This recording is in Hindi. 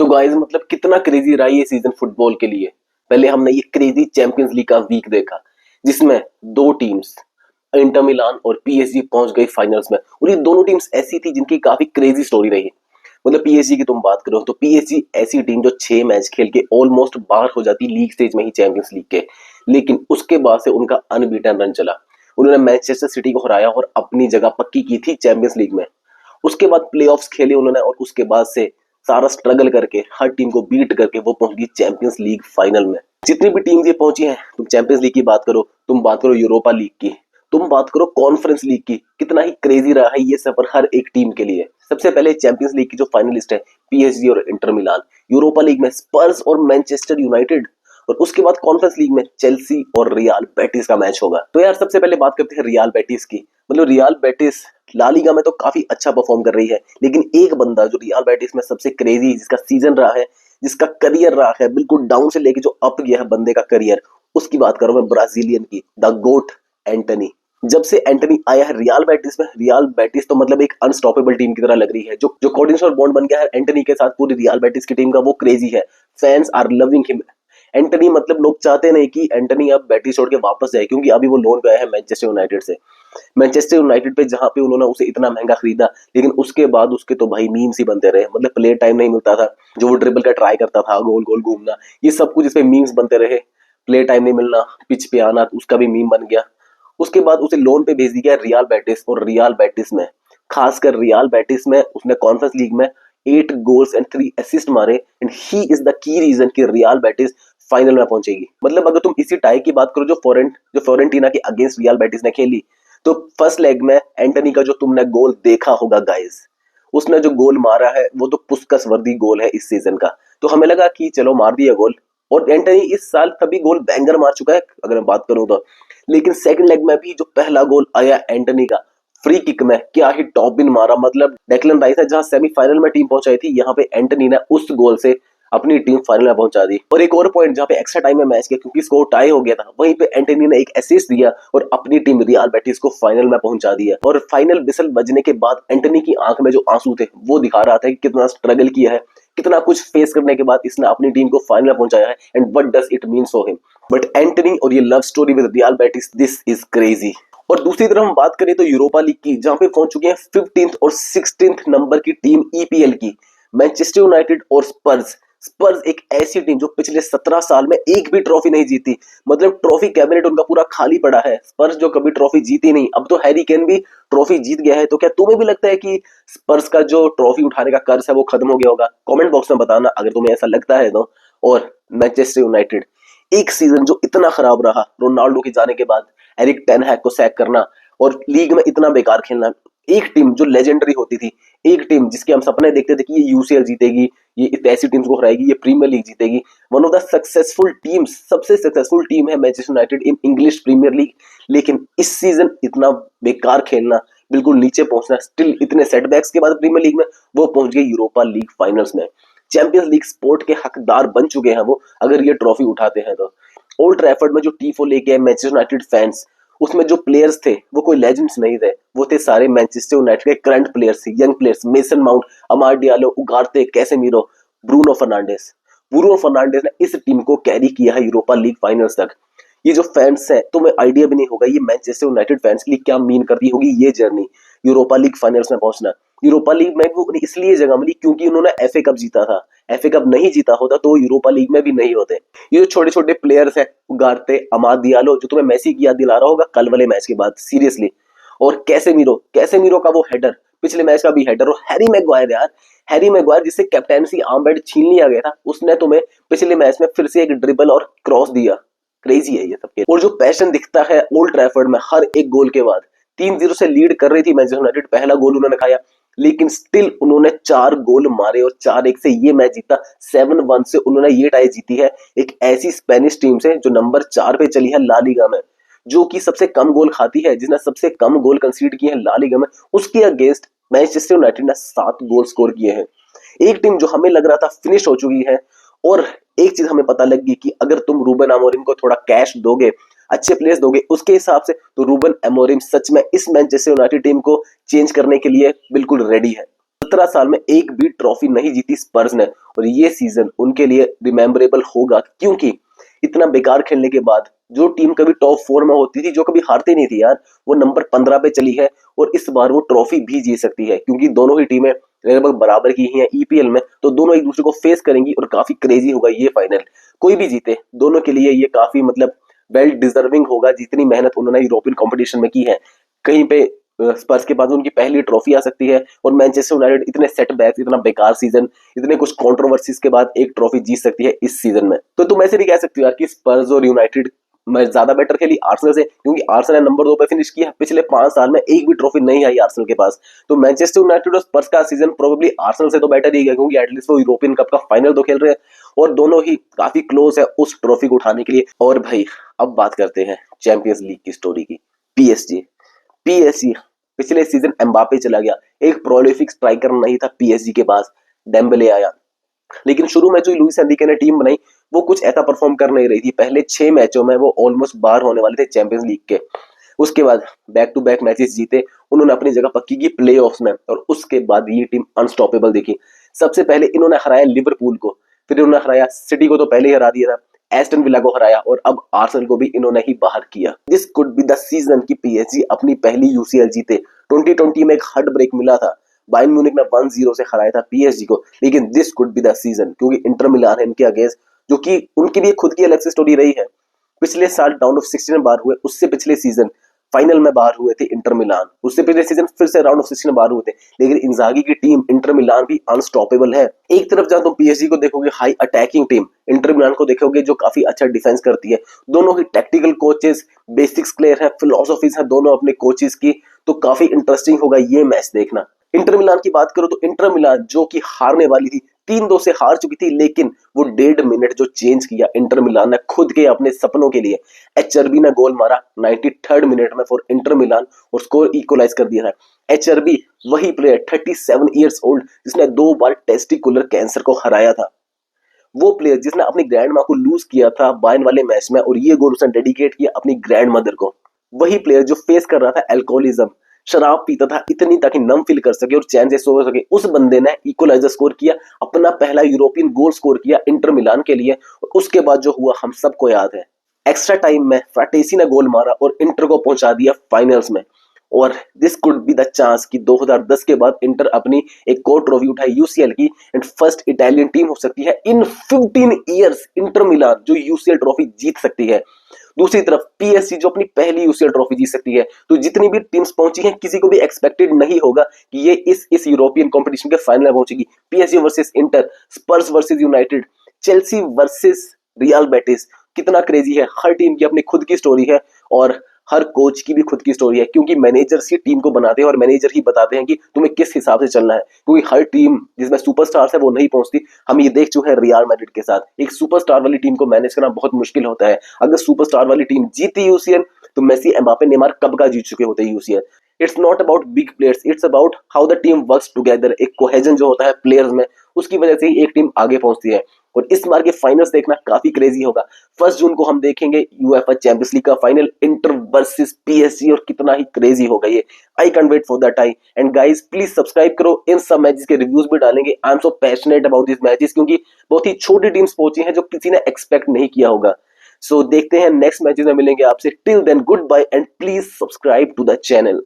तो गाइस मतलब कितना क्रेजी रहा ये सीजन फुटबॉल के लिए। पहले हमने ये क्रेजी चैंपियंस लीग का वीक देखा जिसमें दो टीम्स इंटर मिलान और पीएसजी पहुंच गई फाइनल्स में, और ये दोनों टीम्स ऐसी थी जिनकी काफी क्रेजी स्टोरी रही। मतलब पीएसजी की तुम बात करो तो पीएसजी ऐसी टीम जो 6 मैच खेल के ऑलमोस्ट बाहर हो जाती लीग स्टेज में ही चैंपियंस लीग के, लेकिन उसके बाद से उनका अनबीटन रन चला। उन्होंने मैनचेस्टर सिटी को हराया और अपनी जगह पक्की की थी चैंपियंस लीग में। उसके बाद प्लेऑफ्स खेले उन्होंने और उसके बाद से सारा स्ट्रगल करके हर टीम को बीट करके वो पहुंच गई चैंपियंस लीग फाइनल में। जितनी भी टीम ये पहुंची हैं, तुम चैंपियंस लीग की बात करो, तुम बात करो यूरोपा लीग की, तुम बात करो कॉन्फ्रेंस लीग की, कितना ही क्रेजी रहा है ये सफर हर एक टीम के लिए। सबसे पहले चैंपियंस लीग की जो फाइनलिस्ट है पीएसजी और इंटर मिलान, यूरोपा लीग में स्पर्स और मैनचेस्टर यूनाइटेड, और उसके बाद कॉन्फ्रेंस लीग में चेल्सी और रियल बेटिस का मैच होगा। तो यार सबसे पहले बात करते हैं रियल बेटिस की। मतलब रियल बेटिस ला लीगा में तो काफी अच्छा परफॉर्म कर रही है, लेकिन एक बंदा जो रियल बेटिस में सबसे क्रेजी, जिसका सीजन रहा है, जिसका करियर रहा है बिल्कुल डाउन से लेके जो अप गया है बंदे का करियर, उसकी बात करूं मैं ब्राजीलियन की, द गोट एंटनी। जब से एंटनी आया है रियल बेटिस में, रियल बेटिस तो मतलब एक अनस्टॉपेबल टीम की तरह लग रही है। जो कोऑर्डिनेशन बॉन्ड बन गया है एंटनी के साथ पूरी रियल बेटिस की टीम का, वो क्रेजी है। Fans are loving him. Antony मतलब लोग चाहते नहीं कि एंटनी अब बेटिस छोड़ के वापस जाए, क्योंकि अभी वो लोन पे आया है मैनचेस्टर यूनाइटेड से। मैनचेस्टर यूनाइटेड पे जहां पे उन्होंने उसे इतना महंगा खरीदा, लेकिन उसके बाद उसके तो भाई मीम्स ही बनते रहे। मतलब प्ले टाइम नहीं मिलता था, जो वो ड्रिबल का ट्राई करता था, गोल गोल घूमना, ये सब कुछ इस पे मीम्स बनते रहे। प्ले टाइम नहीं मिलना, पिच पे आना, उसका भी मीम बन गया। उसके बाद उसे लोन पे भेज दिया रियल बेटिस, और रियल बेटिस में, खासकर रियल बेटिस में उसने कॉन्फ्रेंस लीग में 8 गोल्स एंड 3 असिस्ट मारे, and he is the key reason कि रियल बेटिस फाइनल में पहुंचेगी। मतलब अगर तुम इसी टाई की बात करो जो फ्लोरेंटीना के अगेंस्ट रियल बेटिस ने खेली, तो फर्स्ट लेग में एंटनी का जो तुमने गोल देखा होगा गाइस, उसने जो गोल मारा है वो तो पुस्कस वर्दी गोल है इस सीजन का। तो हमें लगा कि चलो मार दिया गोल, और एंटनी इस साल कभी गोल बैंगर मार चुका है अगर मैं बात करूं तो। लेकिन सेकंड लेग में भी जो पहला गोल आया एंटनी का फ्री किक में, क्या ही टॉप बिन मारा। मतलब डेक्लन राइस है जहां सेमीफाइनल में टीम पहुंचाई थी, यहाँ पे एंटनी ने उस गोल से अपनी टीम फाइनल में पहुंचा दी। और एक और पॉइंट जहां पे एक्स्ट्रा टाइम में मैच किया, क्योंकि स्कोर टाई हो गया था, वहीं पे एंटनी ने एक असिस्ट दिया और अपनी टीम रियल बेटिस को फाइनल में पहुंचा दिया। और फाइनल विसल बजने के बाद एंटनी की आंख में जो आंसू थे वो दिखा रहा था कि कितना स्ट्रगल किया है, कितना कुछ फेस करने के बाद इसने अपनी टीम को फाइनल में पहुंचाया है, and what does it mean for him. But Antony और ये love story with real Betis, this is crazy. और दूसरी तरफ हम बात करें तो यूरोपा लीग की, जहां पे पहुंच चुके हैं 15th और 16th नंबर की टीम ईपीएल की, मैनचेस्टर यूनाइटेड और स्पर्स। स्पर्स एक ऐसी टीम जो पिछले 17 साल में एक भी ट्रॉफी नहीं जीती। मतलब ट्रॉफी कैबिनेट उनका पूरा खाली पड़ा है। स्पर्स जो कभी ट्रॉफी जीती नहीं, अब तो हैरी केन भी ट्रॉफी जीत गया है। तो क्या तुम्हें भी लगता है कि स्पर्स का जो ट्रॉफी उठाने का कर्ज है वो खत्म हो गया होगा? कमेंट बॉक्स में बताना अगर तुम्हें ऐसा लगता है तो। और मैनचेस्टर यूनाइटेड, एक सीजन जो इतना खराब रहा रोनाल्डो के जाने के बाद, एरिक टेन हैग को सैक करना और लीग में इतना बेकार खेलना। एक टीम जो लेजेंडरी होती थी, एक टीम जिसके हम सपने देखते थे कि ये यूसीएल जीतेगी, ये ऐसी टीम्स को हराएगी, ये प्रीमियर लीग जीतेगी। One of the successful teams, सबसे सक्सेसफुल टीम है Manchester United in English Premier League. लेकिन इस सीजन इतना बेकार खेलना, बिल्कुल नीचे पहुंचना, स्टिल इतने सेटबैक्स के बाद प्रीमियर लीग में वो पहुंच गए यूरोपा लीग फाइनल्स में। चैंपियंस लीग स्पोर्ट के हकदार बन चुके हैं वो, अगर ये ट्रॉफी उठाते हैं तो। ओल्ड ट्रैफर्ड में जो टीफो लेके आए मैनचेस्टर यूनाइटेड फैंस, उसमें जो प्लेयर्स थे वो कोई लेजेंड्स नहीं थे, वो थे सारे मैनचेस्टर यूनाइटेड के current players, young players, Mason Mount, Amad Diallo, Ugarte, Casemiro, Bruno Fernandes. Bruno Fernandes ने इस टीम को कैरी किया है यूरोपा लीग फाइनल्स तक। ये जो फैंस है, तुम्हें आइडिया भी नहीं होगा ये मैनचेस्टर यूनाइटेड फैंस के लिए क्या मीन करती होगी ये जर्नी, यूरोपा लीग फाइनल्स में पहुंचना। यूरोपा लीग में वो इसलिए जगह मिली क्योंकि उन्होंने एफए कप जीता था। एफए कप नहीं जीता होता तो यूरोपा लीग में भी नहीं होते। ये जो छोटे छोटे प्लेयर्स है, उगारते, अमाद दियालो, जो तुम्हें मेसी की याद दिला रहा होगा कल वाले मैच के बाद सीरियसली, और कैसेमीरो का वो हेडर, पिछले मैच का भी हेडर, और हैरी मैगवायर यार, हैरी मैगवायर जिससे कैप्टेंसी आर्मबैंड छीन लिया गया था, उसने तुम्हें पिछले मैच में फिर से एक ड्रिबल और क्रॉस दिया। क्रेजी है ये सब। और जो पैशन दिखता है ओल्ड ट्रैफर्ड में हर एक गोल के बाद, 3-0 से लीड कर रही थी मैनचेस्टर यूनाइटेड, पहला गोल उन्होंने खाया, लेकिन स्टिल उन्होंने 4 गोल मारे और 4-1 से ये मैच जीता। 7-1 से उन्होंने ये टाई जीती है एक ऐसी स्पेनिश टीम से जो नंबर 4 पे चली है ला लीगा में, जो कि सबसे कम गोल खाती है, जिसने सबसे कम गोल कंसीड किए हैं ला लीगा में। उसके अगेंस्ट मैनचेस्टर यूनाइटेड ने 7 गोल स्कोर किए हैं। एक टीम जो हमें लग रहा था फिनिश हो चुकी है, और एक चीज हमें पता लग गई कि अगर तुम रूबन अमोरिम को थोड़ा कैश दोगे, अच्छे प्लेयर्स दोगे उसके हिसाब से, तो रूबन अमोरिम सच में इस मैनचेस्टर यूनाइटेड टीम को चेंज करने के लिए बिल्कुल रेडी है। 17 साल में एक भी ट्रॉफी नहीं जीती स्पर्स ने, और ये सीजन उनके लिए रिमेम्बरेबल होगा, क्योंकि इतना बेकार खेलने के बाद जो टीम कभी टॉप 4 में होती थी, जो कभी हारती नहीं थी यार, वो नंबर 15 पे चली है और इस बार वो ट्रॉफी भी जीत सकती है, क्योंकि दोनों ही टीमें लगभग बराबर की ही हैं ईपीएल में, तो दोनों एक दूसरे को फेस करेंगी और काफी क्रेजी होगा ये फाइनल। कोई भी जीते दोनों के लिए ये काफी मतलब वेल डिजर्विंग होगा, जितनी मेहनत उन्होंने यूरोपियन कंपटीशन में की है। कहीं पे स्पर्स के पास उनकी पहली ट्रॉफी आ सकती है, और मैनचेस्टर यूनाइटेड इतने सेटबैक्स, इतना बेकार सीजन, इतने कुछ कंट्रोवर्सीज के बाद एक ट्रॉफी जीत सकती है इस सीजन में। तो तुम ऐसे भी कह सकते हो यार कि स्पर्स और यूनाइटेड मैं ज्यादा बेटर खेली आर्सेनल से, क्योंकि आर्सेनल ने नंबर 2 पे फिनिश किया, पिछले 5 साल में एक भी ट्रॉफी नहीं आई आर्सेनल के पास। तो मैनचेस्टर यूनाइटेड और स्पर्स का सीजन प्रोबेबली आर्सेनल से तो बेटर ही है, क्योंकि एटलीस्ट वो यूरोपियन कप का फाइनल तो खेल रहे हैं और दोनों ही काफी क्लोज है उस ट्रॉफी को उठाने के लिए। और भाई अब बात करते हैं चैंपियंस लीग की स्टोरी की। पीएसजी पीएसजी पिछले सीजन एम्बापे चला गया, एक प्रोलिफिक स्ट्राइकर नहीं था पीएसजी के पास, डेम्बेले आया, लेकिन शुरू में जो लुइस एनरिके ने टीम बनाई वो कुछ ऐसा परफॉर्म कर नहीं रही थी। पहले 6 मैचों में वो ऑलमोस्ट बाहर होने वाले थे चैंपियंस लीग के। उसके बाद बैक टू बैक मैचेस जीते, उन्होंने अपनी जगह पक्की की प्लेऑफ्स में, और उसके बाद ये टीम अनस्टॉपेबल दिखी। सबसे पहले इन्होंने हराया लिवरपूल को, फिर इन्होंने हराया सिटी को, तो पहले ही हरा दिया था, एस्टन विला को हराया, और अब आर्सेनल को भी इन्होंने ही बाहर किया। This could be the season की पीएसजी अपनी पहली यूसीएल जीते। 2020 में एक हार्ट ब्रेक मिला था, बायर्न म्यूनिख ने 1-0 से हराया था पीएसजी को, लेकिन this could be the season, क्योंकि इंटर मिलान है इनके अगेंस्ट, जो कि उनके लिए खुद की अलग से स्टोरी रही है। पिछले साल राउंड ऑफ 16 में बाहर हुए, उससे पिछले सीजन फाइनल में बाहर हुए थे इंटर मिलान, उससे पिछले सीजन फिर से राउंड ऑफ 16 में बाहर हुए थे, लेकिन इंजागी की टीम इंटर मिलान भी अनस्टॉपेबल है। एक तरफ जहां तुम पीएसजी को देखोगे high attacking team, Inter Milan को देखोगे जो काफी अच्छा डिफेंस करती है। दोनों ही टेक्टिकल कोचेस, बेसिक्स क्लियर है, फिलोसॉफीज है दोनों अपने कोचेस की, तो काफी इंटरेस्टिंग होगा ये मैच देखना। इंटर मिलान की बात करो तो इंटर मिलान जो कि हारने वाली थी, 3-2 से हार चुकी थी, लेकिन वो 1.5 मिनट जो चेंज किया इंटर मिलान ने खुद के अपने सपनों के लिए। एचआरबी ने गोल मारा 93rd मिनट में फॉर इंटर मिलान और स्कोर इक्वलाइज कर दिया था। एचआरबी वही प्लेयर 37 इयर्स ओल्ड जिसने 2 बार टेस्टिकुलर कैंसर को हराया था, वो प्लेयर जिसने अपनी ग्रैंड माँ को लूज किया था बायर्न वाले मैच में, और ये गोल उसने डेडिकेट किया अपनी ग्रैंड मदर को। वही प्लेयर जो फेस कर रहा था एल्कोहलिज्म, शराब पीता था इतनी ताकि नम फील कर सके और चैन से सो सके, उस बंदे ने इक्वलाइजर स्कोर किया, अपना पहला यूरोपियन गोल स्कोर किया इंटर मिलान के लिए, और उसके बाद जो हुआ हम सबको याद है। एक्स्ट्रा टाइम में फ्राटेसी ने गोल मारा और इंटर को पहुंचा दिया फाइनल्स में। और this could be the chance कि 2010 के बाद इंटर अपनी एक और ट्रॉफी उठाए यूसीएल की, एंड फर्स्ट इटालियन टीम हो सकती है इन 15 इयर्स इंटर मिलान जो यूसीएल ट्रॉफी जीत सकती है। दूसरी तरफ पीएसजी जो अपनी पहली यूसीएल ट्रॉफी जीत सकती है। तो जितनी भी टीम्स पहुंची हैं किसी को भी एक्सपेक्टेड नहीं होगा कि ये इस यूरोपियन कंपटीशन के फाइनल में पहुंचेगी। PSG versus Inter, Spurs versus United, Chelsea versus Real Betis, कितना क्रेजी है। हर टीम की अपनी खुद की स्टोरी है और हर कोच की भी खुद की स्टोरी है, क्योंकि मैनेजर्स ही टीम को बनाते हैं और मैनेजर ही बताते हैं कि तुम्हें किस हिसाब से चलना है, क्योंकि हर टीम जिसमें सुपरस्टार्स है वो नहीं पहुंचती। हम ये देख चुके हैं रियल मैड्रिड के साथ, एक सुपरस्टार वाली टीम को मैनेज करना बहुत मुश्किल होता है। अगर सुपरस्टार वाली टीम जीती यूसीएल तो मेसी, एम्बापे, नेमार कब का जीत चुके होते हैं UCL. It's not about big players, it's about how the team works together. एक कोहेजन जो होता है प्लेयर्स में, उसकी वजह से ही एक टीम आगे पहुंचती है। और इस बार के फाइनल्स देखना काफी क्रेजी होगा। 1 जून को हम देखेंगे यूएफए चैंपियंस लीग का फाइनल, इंटर वर्सेस पीएसजी, और कितना ही क्रेजी होगा ये। I can wait for that time. And guys please subscribe करो, इन सब मैचेस के रिव्यूज भी डालेंगे। I am so passionate about this matches, क्योंकि बहुत ही छोटी टीम्स पहुंची हैं जो किसी ने एक्सपेक्ट नहीं किया होगा। सो देखते हैं नेक्स्ट मैचेस में मिलेंगे आपसे। Till then good bye and please subscribe to the channel.